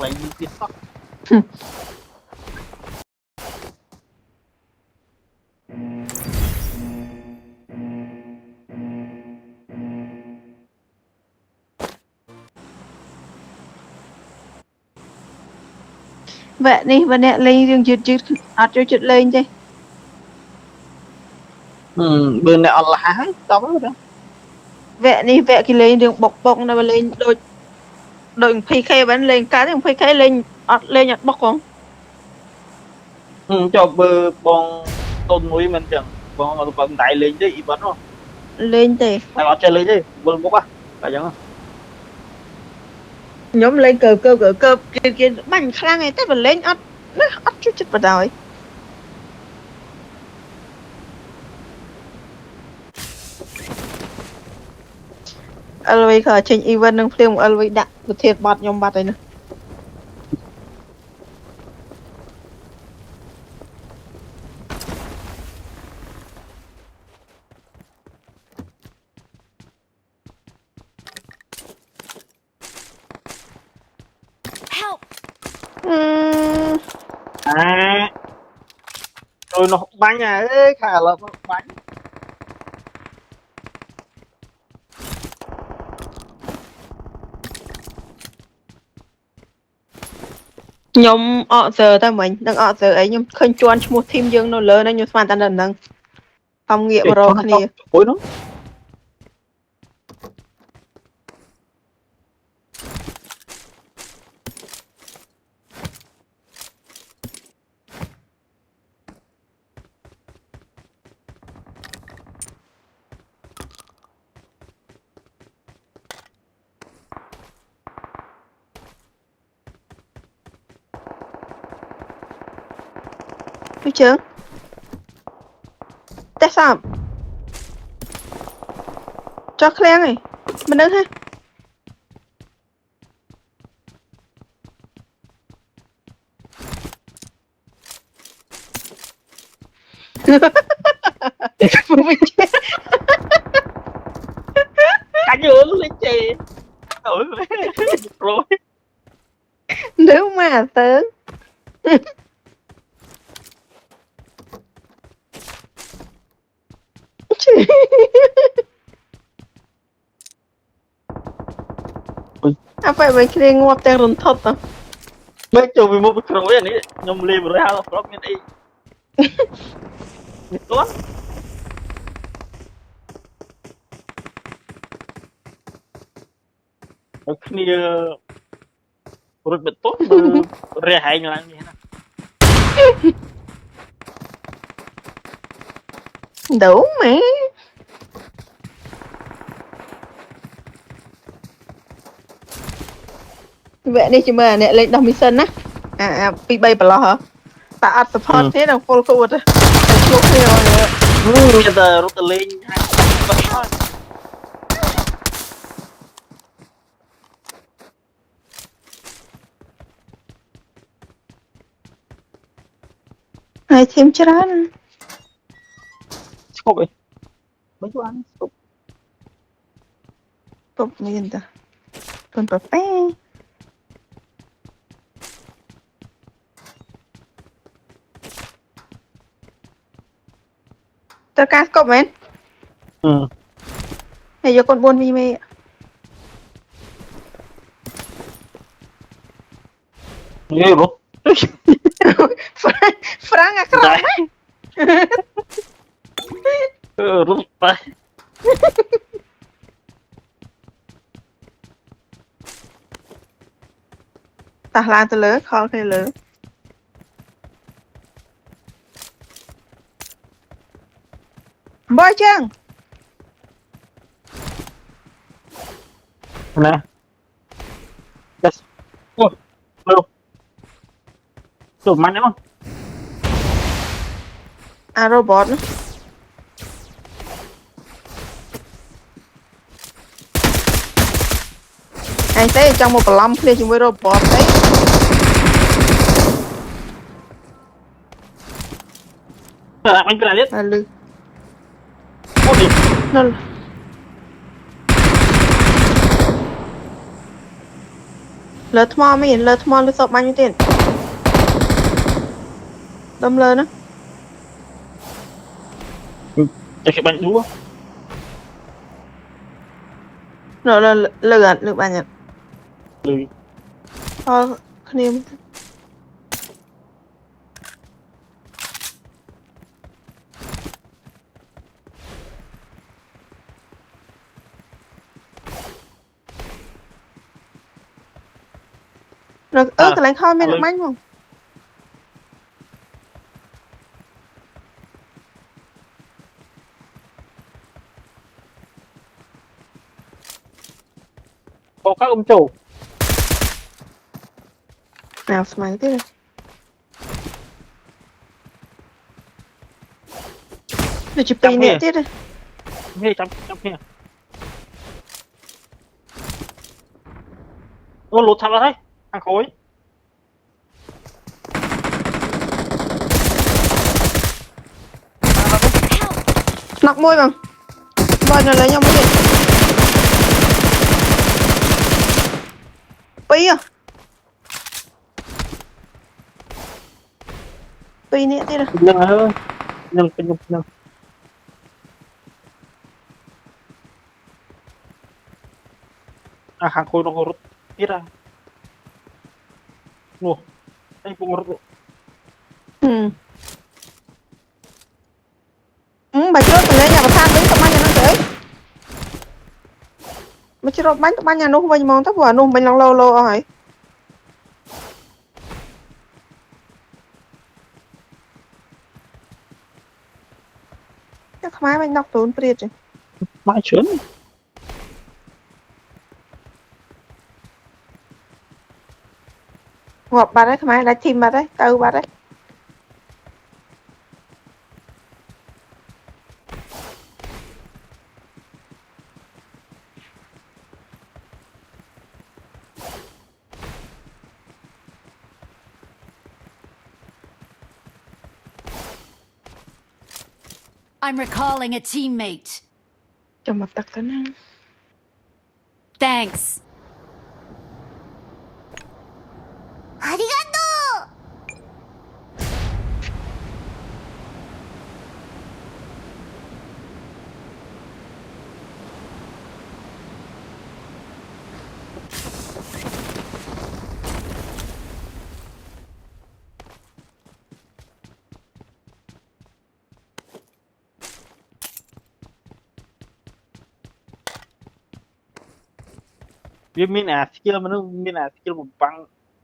lấy như tiền sóc vậy đi bên nè lên riêng chụt chụt cho chụt lên chứ bên này online tao đó vậy đi vậy cái lên đường bọc bọc này mà lên đôi đôi PK vẫn lên cá thì PK lên lên nhặt bọc không cho bơ bong tôn núi mình chẳng bong đại lên chứ ý vấn không lên thì phải ở trên lên chứ bơm bốc à phải chẳng nhóm lên cờ kia bánh khang này tết mà lên nó chút chút vào rồi always khởi trình event nâng phim always đặt một thiệt bọt nhóm bọt này nữa à rồi nó bánh à ê khả là bánh nhóm giờ ta mình đang giờ ấy nhưng khơi chuan một team dương nó lớn đấy nhưng mà ta đần nâng không nghiệm rồi cái này cuối nó biết chưa tại sao cho khen này mình đứng ha cả nhớ lên chè rồi nếu mà tớ apa vậy kia ngọt tên run thật à mấy chỗ vì một cái rồi này nhom liềm rồi ha nó như đi tốt cái này rồi bị tốt rồi hay như thế nào đủ mà vậy đi chứ mà nè lên đồng mission á bị bay bà lo hả ta ăn support thế nào full code á chuột thế rồi bây giờ rút lên hai thêm chán Scope ấy mấy chú ăn scope cục miền ta còn bà bé tao ca cục men này giờ con buôn mi mê ghê rút Frank à không rút tay ta làm từ lớn khó cái lớn bơi chăng nè yes ôi đâu chụp mạnh lắm robot nữa anh thấy trong một lăm kia chúng với robot đấy anh cứ làm biết lư ôi đi nó lơ thmò mấy lơ thmò lơ sọp bao nhiêu tiền đâm lơ nó cho cái bánh đũa rồi là lừa lừa bao nhiêu lười thôi niêm rồi cái lạnh kho mình được bánh không có các ông chủ nào mày thế này để chụp pin nè thế này nghe trong kia nó lột thật ra đấy hàng khối nọc môi bằng bao giờ lấy nhau mới đi pí à pí nè thế này nhưng mà hơn nhưng hàng khối nó rút ít ra nô anh cũng rút bà chưa từng lấy nhà bà than đứng tụi bay nhà nó tới mà chưa bánh tụi bay nhà nó không bao giờ mong thấp vào nó bên lòng lâu lâu rồi chắc máy bánh đọc tốn priệt rồi mãi chớn ngọt bà đấy máy lại thêm bà đấy từ bà đấy I'm recalling a teammate. cho mặt tật cái năng Thanks. ありがとう វាមានអា skill មនុស្សមានអា skill បំបាំង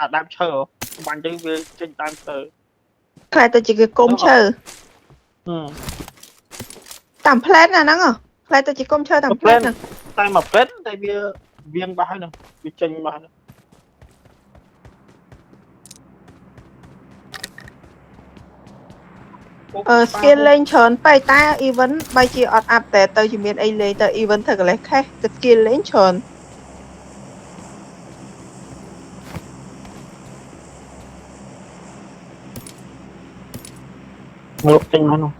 អាដើមឈើបំបាំងទៅវាចេញដើមឈើ ខ្លាចទៅជាគេគុំឈើតាមផ្លែតណាហ្នឹងខ្លាចទៅជាគុំឈើតាមផ្លែតហ្នឹង តែមកពេតតែវាវៀងបោះហើយហ្នឹងវាចេញបោះហ្នឹង skill លេងច្រើនបែរតែ event បែរជាអត់អាប់តែទៅជាមានអីលេងទៅ event ធ្វើកន្លេសខេះទៅ skill លេងច្រើន ងើបចេញមកនោះ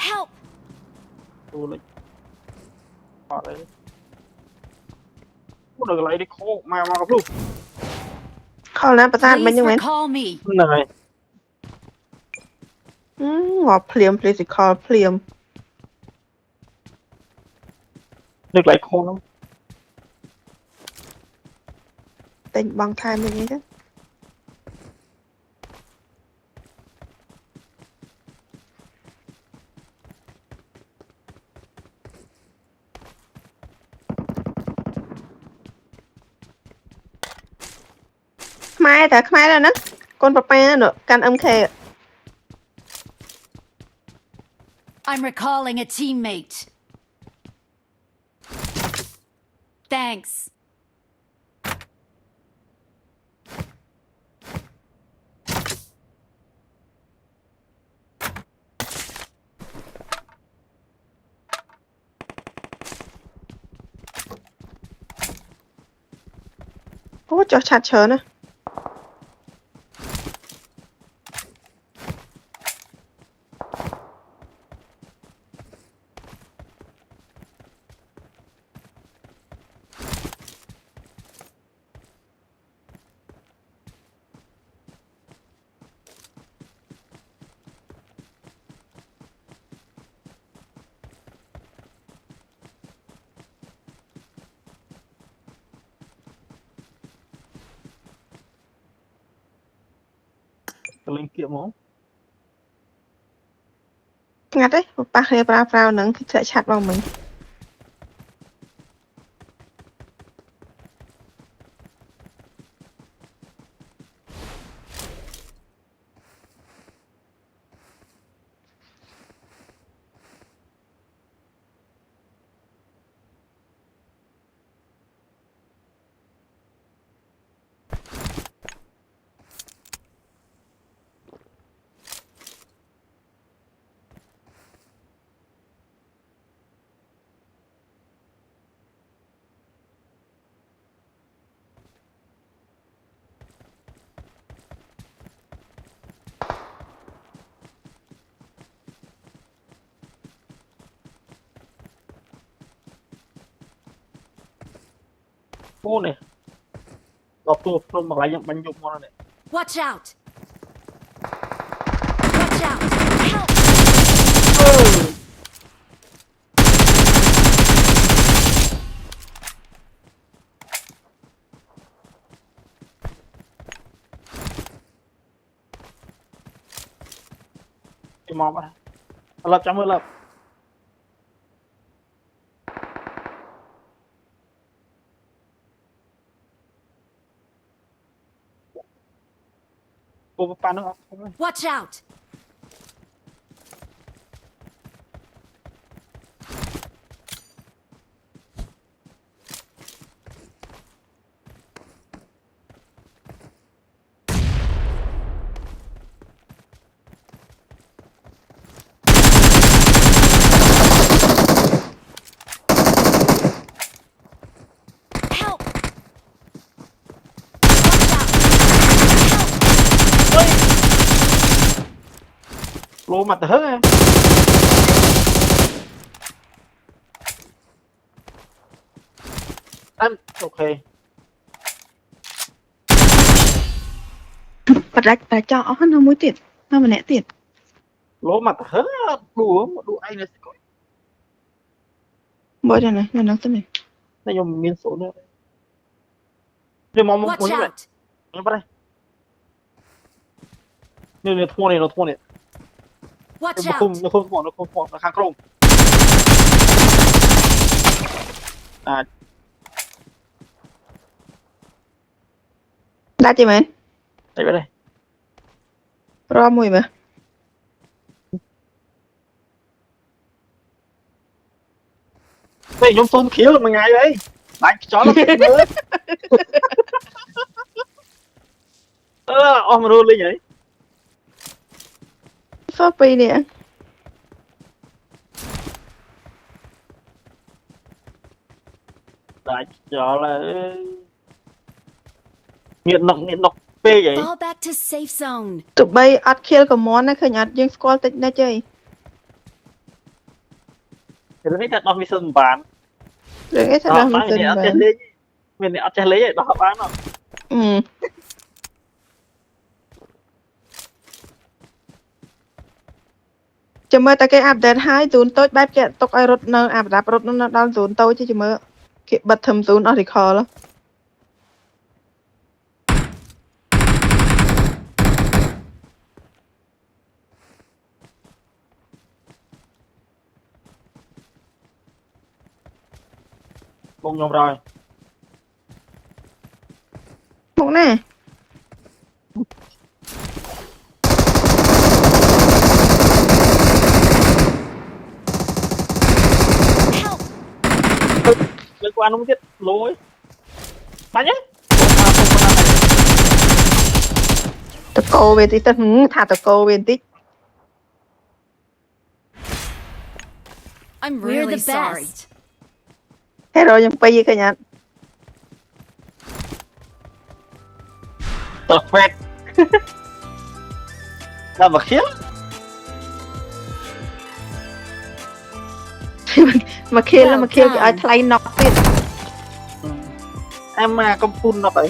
Help. ទូលេចអត់ទេមកដល់កន្លែងនេះខោមកកំភ្លុះ ខលណាប្រសាទមិញ Please ហ្នឹងមែន recall me. ហ្នឹងហើយ ងាប់ភ្លាម physical ភ្លាម នៅកន្លែងខោហ្នឹង តែញបងថែមវិញទេខ្មែរតែខ្មែរដែរហ្នឹងកូនប៉ាប៉ានោះកាន់ MK I'm recalling a teammate. Thanks. Ô cho chặt chớ nè ទៅលេងគៀកហ្មង ស្ងាត់ទេប៉ះគ្នាប្រាហ្នឹងគឺឆ្លាក់ឆាត់មកមិញ អូនេះដល់ទូភ្នំមកឡើងខ្ញុំបាញ់យកមកនេះ Watch out! Watch out! Help! គេមកបាទឡប់ចាំមើលឡប់ปูប៉ានឹងអត់ធំទេ Watch out! Help! Watch out! លោមកទៅហឹងអត់អូខេ បដាច់តែចោលអស់នៅមួយទៀតនៅម្នាក់ទៀត លោមកទៅហឹងអត់ដួលមកដួលឯងនេះស្គយ បើដល់ណានៅទៅនេះ តែខ្ញុំមានសូនទេខ្ញុំមកមក Watch ខ្ញុំ out! ខ្ញុំបាត់នេះនេះធ្ងន់នេះធ្ងន់នេះ Watch នៅគុំ out! នៅគុំនៅខាងក្រោមអាច ដាច់ទេមែន តែបែរ រមមួយមើល ពេលខ្ញុំសូមខៀវមួយថ្ងៃអីបាច់ខ្យល់មើលអស់មនុស្សលេងហើយ សោះពីរនេះ ដាច់ខ្យល់ហើយមាននុកពេកអី Fall back to safe zone. ទោះបីអត់ខៀលកមន់ណាឃើញអត់យើងស្គាល់តិចណាស់ទេ រឿងនេះតែដោះមីសិនបាន រឿងអីថាដល់មិនសិន អត់ បា ចេះ ន លេងមានអ្នកអត់ចេះលេងឯងដោះបានអត់ ចាំមើលតែគេអាប់ដេតហើយហ្ស៊ូនតូចបែបគេຕົកឲ្យរត់នៅអាប្រដាប់រត់នៅដល់ហ្ស៊ូនតូចចាំមើលគេបិទធំហ្ស៊ូនអស់ recall បងខ្ញុំរយ មកណា Help! លើកអានោះទៀតលយបាញ់ហ៎ តកោវាតិចទៅថាតកោវាតិច I'm really sorry. ហេរ៉ូខ្ញុំពីឃើញអត់ perfect ដល់មកខៀវ មកខៀលមកខៀលគេឲ្យថ្លៃណុកទៀត em mà công phun nó phải